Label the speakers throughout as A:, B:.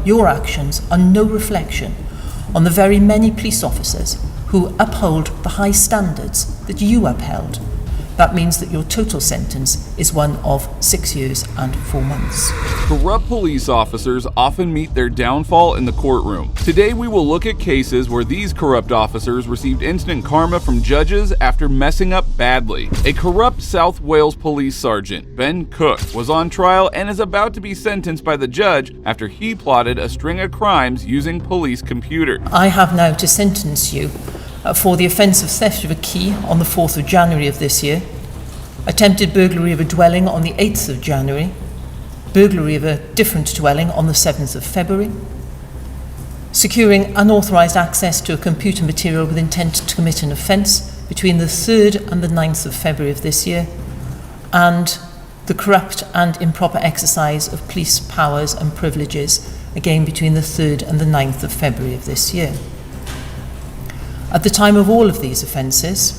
A: your actions are no reflection on the very many police officers who uphold the high standards that you upheld, that means that your total sentence is one of 6 years and 4 months.
B: Corrupt police officers often meet their downfall in the courtroom. Today we will look at cases where these corrupt officers received instant karma from judges after messing up badly. A corrupt South Wales police sergeant, Ben Cook, was on trial and is about to be sentenced by the judge after he plotted a string of crimes using police computer.
A: I have now to sentence you for the offence of theft of a key on the 4th of January of this year, attempted burglary of a dwelling on the 8th of January, burglary of a different dwelling on the 7th of February, securing unauthorised access to a computer material with intent to commit an offence between the 3rd and the 9th of February of this year, and the corrupt and improper exercise of police powers and privileges, again between the 3rd and the 9th of February of this year. At the time of all of these offences,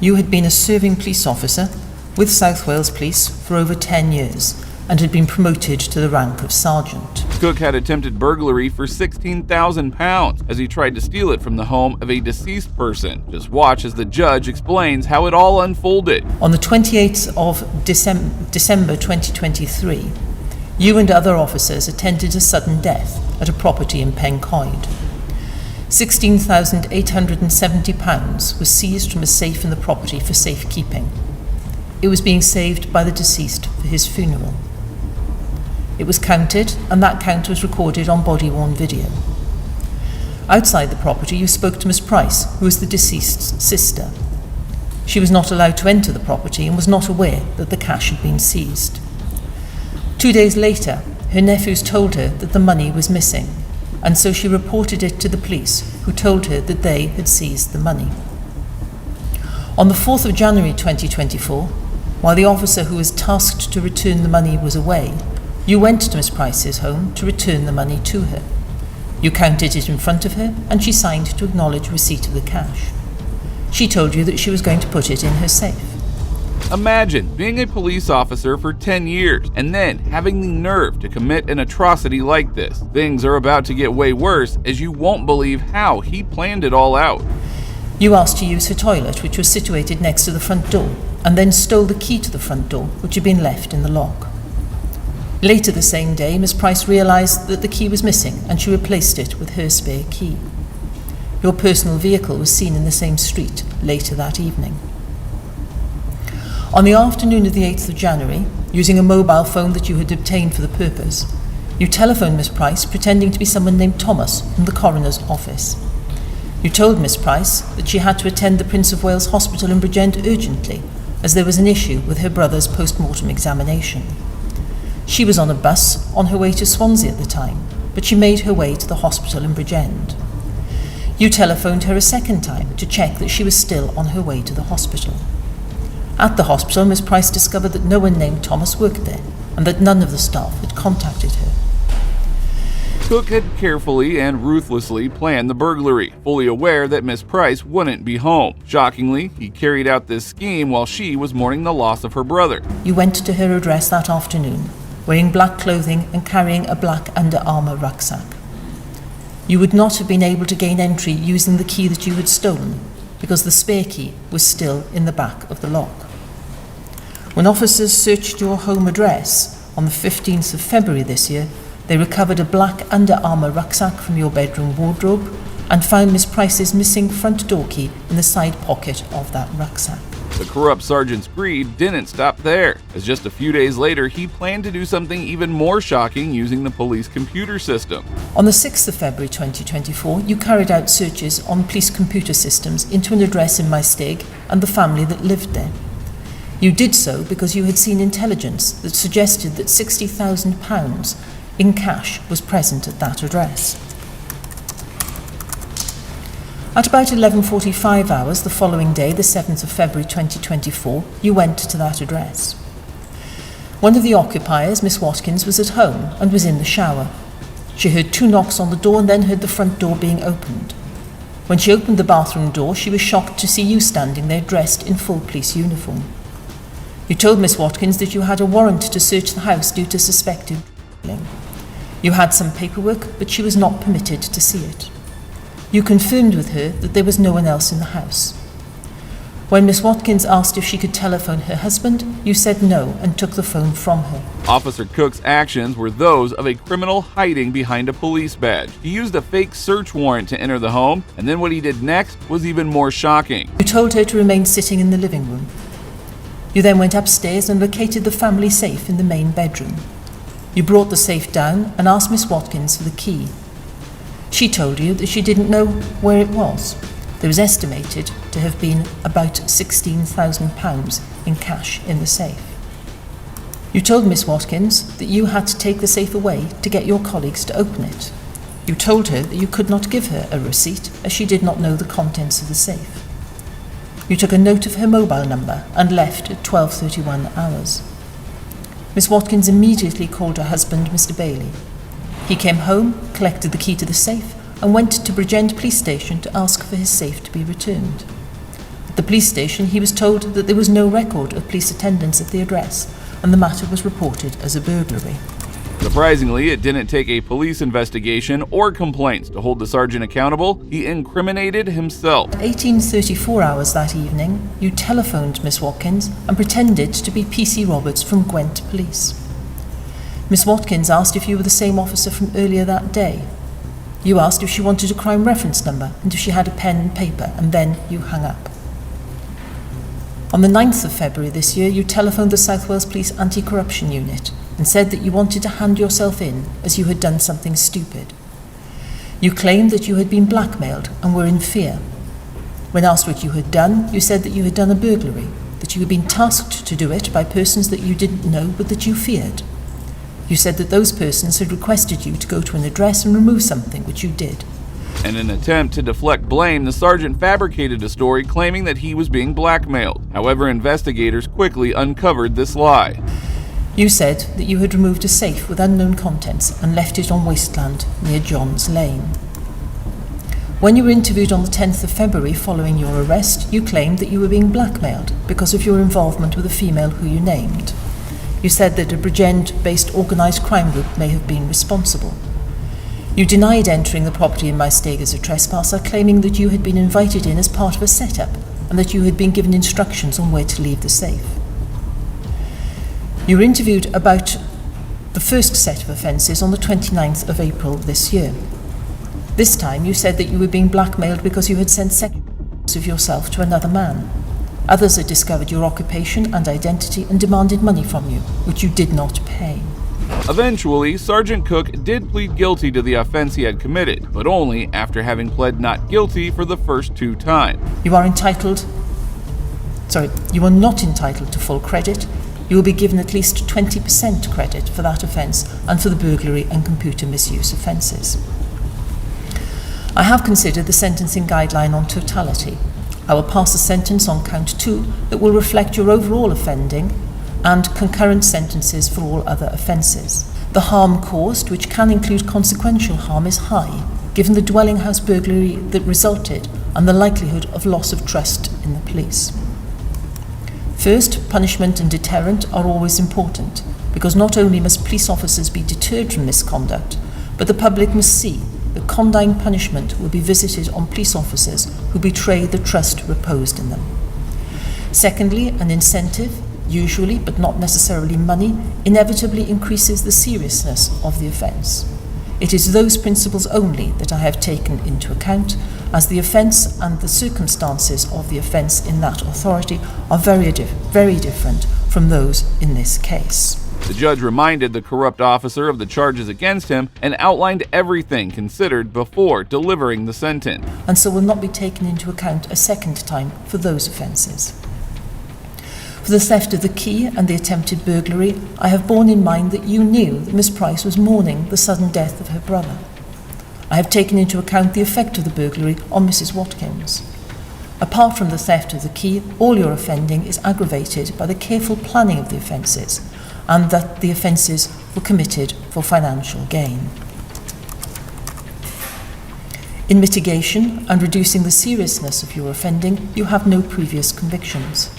A: you had been a serving police officer with South Wales Police for over 10 years and had been promoted to the rank of sergeant.
B: Cook had attempted burglary for £16,000 as he tried to steal it from the home of a deceased person. Just watch as the judge explains how it all unfolded.
A: On the 28th of December 2023, you and other officers attended a sudden death at a property in Pencoed. £16,870 was seized from a safe in the property for safekeeping. It was being saved by the deceased for his funeral. It was counted, and that count was recorded on body-worn video. Outside the property, you spoke to Miss Price, who was the deceased's sister. She was not allowed to enter the property and was not aware that the cash had been seized. 2 days later, her nephews told her that the money was missing, and so she reported it to the police, who told her that they had seized the money. On the 4th of January 2024, while the officer who was tasked to return the money was away, you went to Miss Price's home to return the money to her. You counted it in front of her, and she signed to acknowledge receipt of the cash. She told you that she was going to put it in her safe.
B: Imagine being a police officer for 10 years and then having the nerve to commit an atrocity like this. Things are about to get way worse, as you won't believe how he planned it all out.
A: You asked to use her toilet, which was situated next to the front door, and then stole the key to the front door, which had been left in the lock. Later the same day, Miss Price realised that the key was missing, and she replaced it with her spare key. Your personal vehicle was seen in the same street later that evening. On the afternoon of the 8th of January, using a mobile phone that you had obtained for the purpose, you telephoned Miss Price pretending to be someone named Thomas from the coroner's office. You told Miss Price that she had to attend the Prince of Wales Hospital in Bridgend urgently, as there was an issue with her brother's post-mortem examination. She was on a bus on her way to Swansea at the time, but she made her way to the hospital in Bridgend. You telephoned her a second time to check that she was still on her way to the hospital. At the hospital, Miss Price discovered that no one named Thomas worked there, and that none of the staff had contacted her.
B: Cook had carefully and ruthlessly planned the burglary, fully aware that Miss Price wouldn't be home. Shockingly, he carried out this scheme while she was mourning the loss of her brother.
A: You went to her address that afternoon, wearing black clothing and carrying a black Under Armour rucksack. You would not have been able to gain entry using the key that you had stolen, because the spare key was still in the back of the lock. When officers searched your home address on the 15th of February this year, they recovered a black Under Armour rucksack from your bedroom wardrobe and found Miss Price's missing front door key in the side pocket of that rucksack.
B: The corrupt sergeant's greed didn't stop there, as just a few days later he planned to do something even more shocking using the police computer system.
A: On the 6th of February 2024, you carried out searches on police computer systems into an address in Maesteg and the family that lived there. You did so because you had seen intelligence that suggested that £60,000 in cash was present at that address. At about 11:45 hours the following day, the 7th of February 2024, you went to that address. One of the occupiers, Miss Watkins, was at home and was in the shower. She heard 2 knocks on the door and then heard the front door being opened. When she opened the bathroom door, she was shocked to see you standing there dressed in full police uniform. You told Miss Watkins that you had a warrant to search the house due to suspected burglary. You had some paperwork, but she was not permitted to see it. You confirmed with her that there was no one else in the house. When Miss Watkins asked if she could telephone her husband, you said no and took the phone from her.
B: Officer Cook's actions were those of a criminal hiding behind a police badge. He used a fake search warrant to enter the home, and then what he did next was even more shocking.
A: You told her to remain sitting in the living room. You then went upstairs and located the family safe in the main bedroom. You brought the safe down and asked Miss Watkins for the key. She told you that she didn't know where it was. There was estimated to have been about £16,000 in cash in the safe. You told Miss Watkins that you had to take the safe away to get your colleagues to open it. You told her that you could not give her a receipt as she did not know the contents of the safe. You took a note of her mobile number and left at 12:31 hours. Miss Watkins immediately called her husband, Mr. Bailey. He came home, collected the key to the safe, and went to Bridgend Police Station to ask for his safe to be returned. At the police station, he was told that there was no record of police attendance at the address, and the matter was reported as a burglary.
B: Surprisingly, it didn't take a police investigation or complaints to hold the sergeant accountable. He incriminated himself.
A: At 18:34 hours that evening, you telephoned Miss Watkins and pretended to be PC Roberts from Gwent Police. Miss Watkins asked if you were the same officer from earlier that day. You asked if she wanted a crime reference number and if she had a pen and paper, and then you hung up. On the 9th of February this year, you telephoned the South Wales Police Anti-Corruption Unit and said that you wanted to hand yourself in as you had done something stupid. You claimed that you had been blackmailed and were in fear. When asked what you had done, you said that you had done a burglary, that you had been tasked to do it by persons that you didn't know but that you feared. You said that those persons had requested you to go to an address and remove something, which you did.
B: In an attempt to deflect blame, the sergeant fabricated a story claiming that he was being blackmailed. However, investigators quickly uncovered this lie.
A: You said that you had removed a safe with unknown contents and left it on wasteland near John's Lane. When you were interviewed on the 10th of February following your arrest, you claimed that you were being blackmailed because of your involvement with a female who you named. You said that a Bridgend-based organised crime group may have been responsible. You denied entering the property in my stake as a trespasser, claiming that you had been invited in as part of a setup and that you had been given instructions on where to leave the safe. You were interviewed about the first set of offences on the 29th of April this year. This time you said that you were being blackmailed because you had sent sexual photos of yourself to another man. Others had discovered your occupation and identity and demanded money from you, which you did not pay.
B: Eventually, Sergeant Cook did plead guilty to the offense he had committed, but only after having pled not guilty for the first 2 times.
A: You are not entitled to full credit. You will be given at least 20% credit for that offence and for the burglary and computer misuse offences. I have considered the sentencing guideline on totality. I will pass a sentence on count 2 that will reflect your overall offending and concurrent sentences for all other offences. The harm caused, which can include consequential harm, is high, given the dwelling house burglary that resulted and the likelihood of loss of trust in the police. First, punishment and deterrent are always important, because not only must police officers be deterred from misconduct, but the public must see that condign punishment will be visited on police officers who betray the trust reposed in them. Secondly, an incentive, usually but not necessarily money, inevitably increases the seriousness of the offence. It is those principles only that I have taken into account, as the offence and the circumstances of the offence in that authority are very different from those in this case.
B: The judge reminded the corrupt officer of the charges against him and outlined everything considered before delivering the sentence.
A: And so will not be taken into account a second time for those offences. For the theft of the key and the attempted burglary, I have borne in mind that you knew that Miss Price was mourning the sudden death of her brother. I have taken into account the effect of the burglary on Mrs. Watkins. Apart from the theft of the key, all your offending is aggravated by the careful planning of the offences, and that the offences were committed for financial gain. In mitigation and reducing the seriousness of your offending, you have no previous convictions.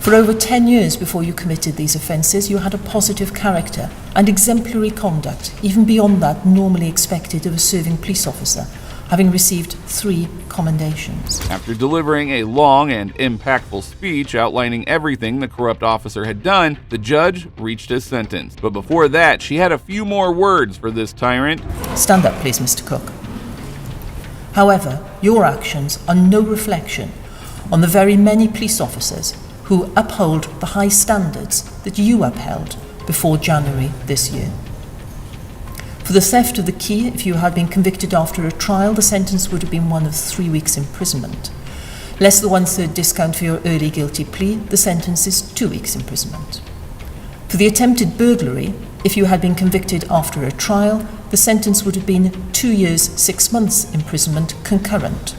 A: For over 10 years before you committed these offences, you had a positive character and exemplary conduct, even beyond that normally expected of a serving police officer, having received 3 commendations.
B: After delivering a long and impactful speech outlining everything the corrupt officer had done, the judge reached his sentence. But before that, she had a few more words for this tyrant.
A: Stand up, please, Mr. Cook. However, your actions are no reflection on the very many police officers who uphold the high standards that you upheld before January this year. For the theft of the key, if you had been convicted after a trial, the sentence would have been one of 3 weeks imprisonment. Less the 1/3 discount for your early guilty plea, the sentence is 2 weeks imprisonment. For the attempted burglary, if you had been convicted after a trial, the sentence would have been 2 years, 6 months imprisonment concurrent.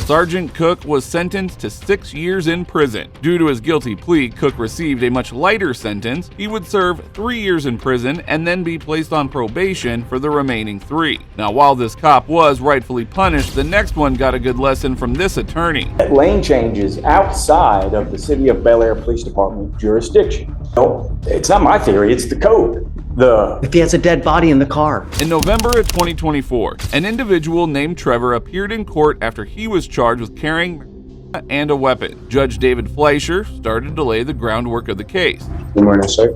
B: Sergeant Cook was sentenced to 6 years in prison. Due to his guilty plea, Cook received a much lighter sentence. He would serve 3 years in prison and then be placed on probation for the remaining 3. Now, while this cop was rightfully punished, the next one got a good lesson from this attorney.
C: Lane changes outside of the City of Bel Air Police Department jurisdiction. No, it's not my theory, it's the code.
D: If he has a dead body in the car.
B: In November of 2024, an individual named Trevor appeared in court after he was charged with carrying and a weapon. Judge David Fleischer started to lay the groundwork of the case.
E: Good morning, sir.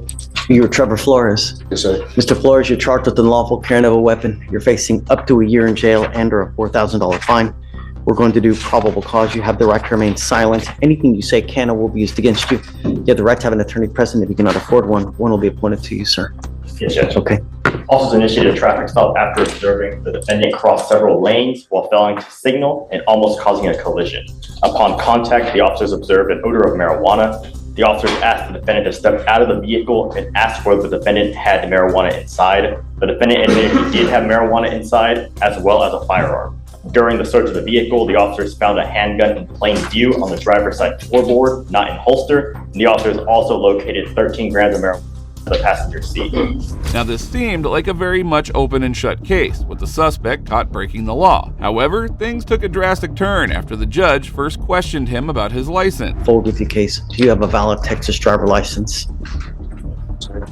D: You're Trevor Flores.
E: Yes, sir.
D: Mr. Flores, you're charged with unlawful carrying of a weapon. You're facing up to a year in jail and or a $4,000 fine. We're going to do probable cause. You have the right to remain silent. Anything you say can or will be used against you. You have the right to have an attorney present. If you cannot afford one, one will be appointed to you, sir.
F: Yes, Judge.
D: Okay.
F: Officers initiated a traffic stop after observing the defendant cross several lanes while failing to signal and almost causing a collision. Upon contact, the officers observed an odor of marijuana. The officers asked the defendant to step out of the vehicle and asked whether the defendant had the marijuana inside. The defendant admitted he did have marijuana inside, as well as a firearm. During the search of the vehicle, the officers found a handgun in plain view on the driver's side floorboard, not in holster. And the officers also located 13 grams of marijuana in the passenger seat.
B: Now, this seemed like a very much open and shut case, with the suspect caught breaking the law. However, things took a drastic turn after the judge first questioned him about his license.
D: Forward with your case. Do you have a valid Texas driver license?
E: Sorry.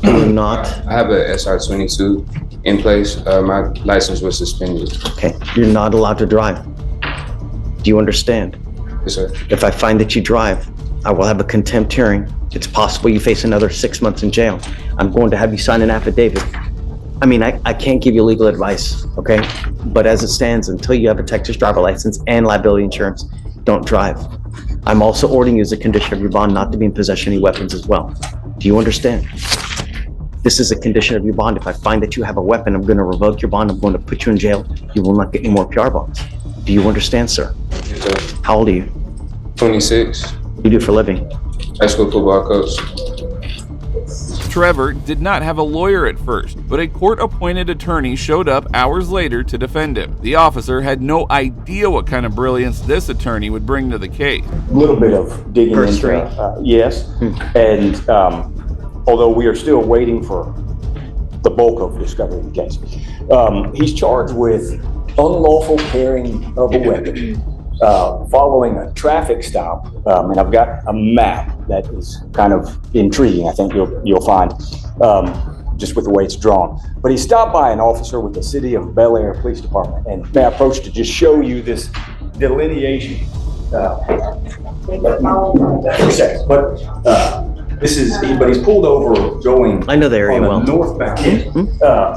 D: Do you not?
E: I have a SR22 in place. My license was suspended.
D: Okay. You're not allowed to drive. Do you understand?
E: Yes, sir.
D: If I find that you drive, I will have a contempt hearing. It's possible you face another 6 months in jail. I'm going to have you sign an affidavit. I mean, I can't give you legal advice, okay? But as it stands, until you have a Texas driver license and liability insurance, don't drive. I'm also ordering you as a condition of your bond not to be in possession of any weapons as well. Do you understand? This is a condition of your bond. If I find that you have a weapon, I'm going to revoke your bond. I'm going to put you in jail. You will not get any more PR bonds. Do you understand, sir?
E: Yes, sir.
D: How old are you?
E: 26.
D: What do you do for a living?
E: High school football coach.
B: Trevor did not have a lawyer at first, but a court-appointed attorney showed up hours later to defend him. The officer had no idea what kind of brilliance this attorney would bring to the case.
C: A little bit of digging
D: First
C: into, yes, and although we are still waiting for the bulk of discovery of the case, he's charged with unlawful carrying of a weapon following a traffic stop, and I've got a map that is kind of intriguing. I think you'll find just with the way it's drawn. But he stopped by an officer with the City of Bel Air Police Department, and may I approach to just show you this delineation. This is, but he's pulled over going.
D: I know the area well.
C: Northbound.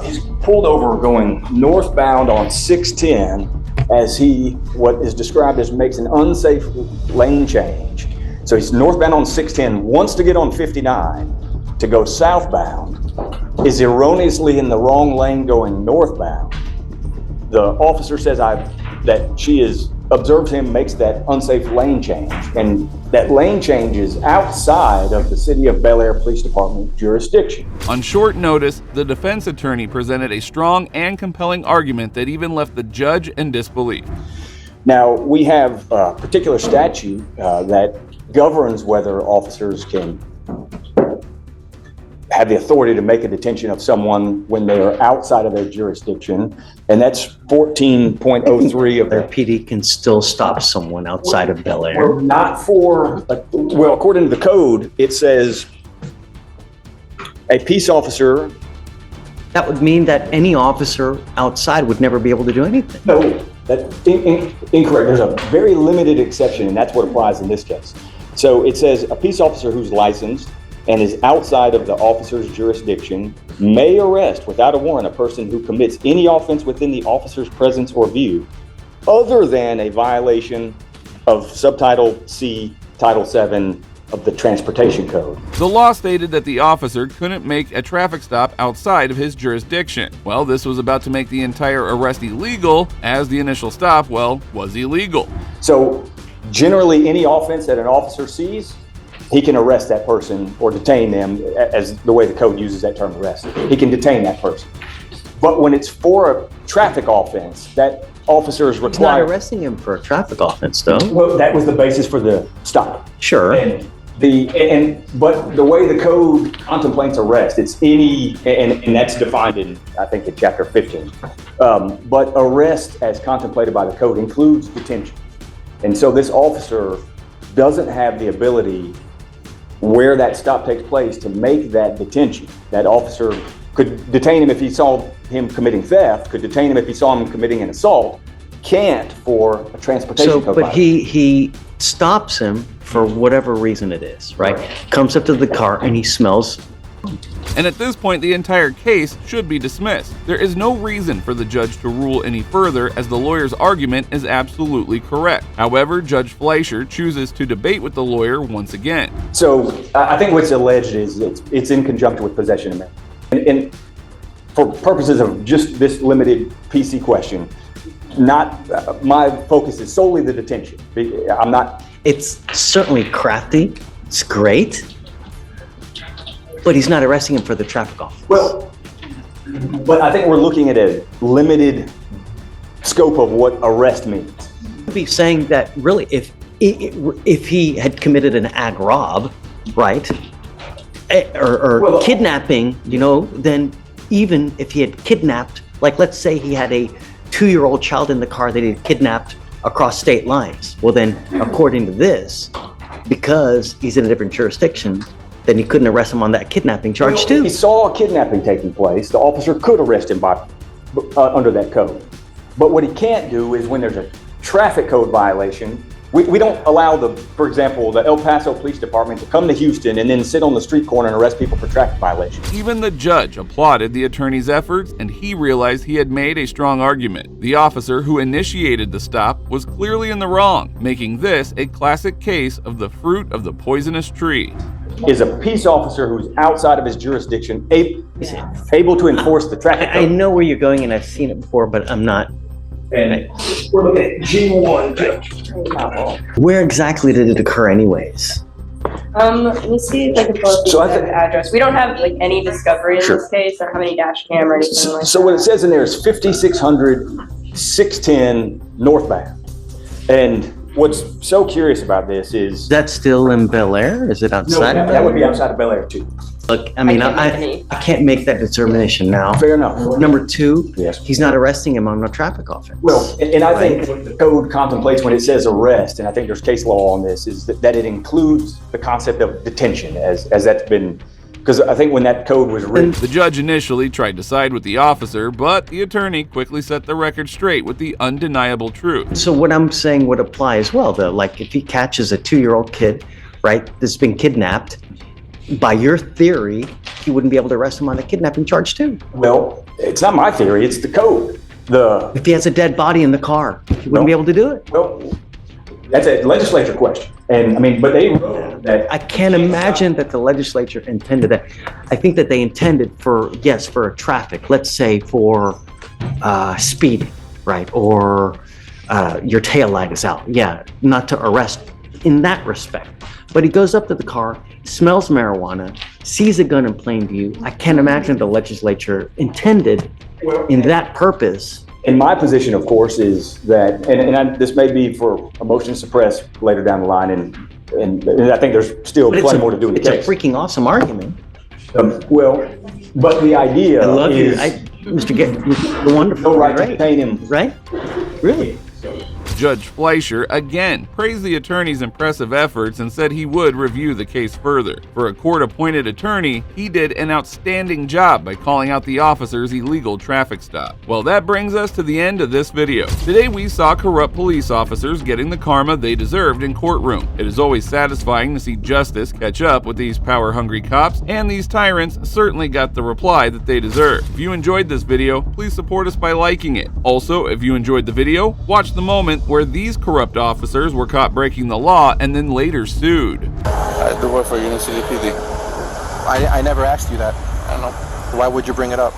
C: He's pulled over going northbound on 610 as he, what is described as makes an unsafe lane change. So he's northbound on 610, wants to get on 59 to go southbound, is erroneously in the wrong lane going northbound. The officer says that she has observed him makes that unsafe lane change, and that lane change is outside of the City of Bel Air Police Department jurisdiction.
B: On short notice, the defense attorney presented a strong and compelling argument that even left the judge in disbelief.
C: Now, we have a particular statute that governs whether officers can have the authority to make a detention of someone when they are outside of their jurisdiction, and that's 14.03 of
D: Their
C: their
D: PD can still stop someone outside of Bel Air.
C: Well, not for, well, according to the code, it says a peace officer.
D: That would mean that any officer outside would never be able to do anything.
C: No, that's incorrect. There's a very limited exception, and that's what applies in this case. So it says a peace officer who's licensed and is outside of the officer's jurisdiction may arrest without a warrant a person who commits any offense within the officer's presence or view, other than a violation of Subtitle C, Title 7 of the Transportation Code.
B: The law stated that the officer couldn't make a traffic stop outside of his jurisdiction. Well, this was about to make the entire arrest illegal, as the initial stop, well, was illegal.
C: So generally, any offense that an officer sees, he can arrest that person or detain them, as the way the code uses that term, arrest. He can detain that person. But when it's for a traffic offense, that officer is
D: It's not
C: required.
D: arresting him for a traffic offense, though.
C: Well, that was the basis for the stop.
D: Sure.
C: But the way the code contemplates arrest, it's any, and that's defined in, I think, in chapter 15. But arrest, as contemplated by the code, includes detention. And so this officer doesn't have the ability, where that stop takes place, to make that detention. That officer could detain him if he saw him committing theft, could detain him if he saw him committing an assault, can't for a transportation code
D: But
C: violation.
D: he stops him for whatever reason it is, right? Comes up to the car and he smells.
B: And at this point, the entire case should be dismissed. There is no reason for the judge to rule any further, as the lawyer's argument is absolutely correct. However, Judge Fleischer chooses to debate with the lawyer once again.
C: So I think what's alleged is it's in conjunction with possession amendment. And for purposes of just this limited PC question, not my focus is solely the detention. I'm not.
D: It's certainly crafty. It's great. But he's not arresting him for the traffic offense.
C: Well, but I think we're looking at a limited scope of what arrest means.
D: I'd be saying that really, if he had committed an ag rob, right, or kidnapping, then even if he had kidnapped, like let's say he had a 2-year-old child in the car that he had kidnapped across state lines. Well, then, according to this, because he's in a different jurisdiction, then he couldn't arrest him on that kidnapping charge too.
C: He saw a kidnapping taking place. The officer could arrest him under that code. But what he can't do is when there's a traffic code violation, we don't allow for example, the El Paso Police Department to come to Houston and then sit on the street corner and arrest people for traffic violations.
B: Even the judge applauded the attorney's efforts, and he realized he had made a strong argument. The officer who initiated the stop was clearly in the wrong, making this a classic case of the fruit of the poisonous tree.
C: Is a peace officer who's outside of his jurisdiction able to enforce the traffic
D: I
C: code?
D: know where you're going, and I've seen it before, but I'm not.
C: And we're looking at G1, Judge.
D: Where exactly did it occur, anyways?
G: Let me see if I can pull up the
C: So I
G: exact
C: think-
G: address. We don't have like any discovery in
C: Sure.
G: this case or how many dash cam or anything like
C: So what it says in there is 5600 610 northbound. And what's so curious about this is
D: That's still in Bel Air? Is it
C: no,
D: outside of
C: that
D: Bel
C: would be
D: Air?
C: outside of Bel Air too.
D: Look, I mean,
G: I
D: I can't make that determination now.
C: Fair enough.
D: Number two,
C: Yes.
D: he's not arresting him on a traffic offense.
C: Well, and I think what the code contemplates when it says arrest, and I think there's case law on this, is that it includes the concept of detention as that's been, because I think when that code was written,
B: The judge initially tried to side with the officer, but the attorney quickly set the record straight with the undeniable truth.
D: So what I'm saying would apply as well, though. Like if he catches a 2-year-old kid, right, that's been kidnapped, by your theory, he wouldn't be able to arrest him on a kidnapping charge too.
C: well, it's not my theory, it's the code.
D: If he has a dead body in the car, he wouldn't be able to do it.
C: Well, that's a legislature question. And I mean, but they wrote that.
D: I can't imagine that the legislature intended that. I think that they intended for a traffic, let's say for speeding, right? Or your tail light is out. Yeah, not to arrest in that respect. But he goes up to the car, smells marijuana, sees a gun in plain view. I can't imagine the legislature intended in that purpose.
C: And my position, of course, is that, this may be for a motion to suppress later down the line, and I think there's still
D: But
C: plenty more to do in the
D: it's
C: case.
D: a freaking awesome argument.
C: Well, but the idea
D: I love you.
C: is
D: Mr. You're wonderful.
C: no right to
D: Right.
C: detain him.
D: Right? Really?
B: Judge Fleischer again praised the attorney's impressive efforts and said he would review the case further. For a court-appointed attorney, he did an outstanding job by calling out the officer's illegal traffic stop. Well, that brings us to the end of this video. Today we saw corrupt police officers getting the karma they deserved in courtroom. It is always satisfying to see justice catch up with these power-hungry cops, and these tyrants certainly got the reply that they deserve. If you enjoyed this video, please support us by liking it. Also, if you enjoyed the video, watch the moment where these corrupt officers were caught breaking the law and then later sued.
H: I do work for Union City PD. I never asked you that. I don't know. Why would you bring it up?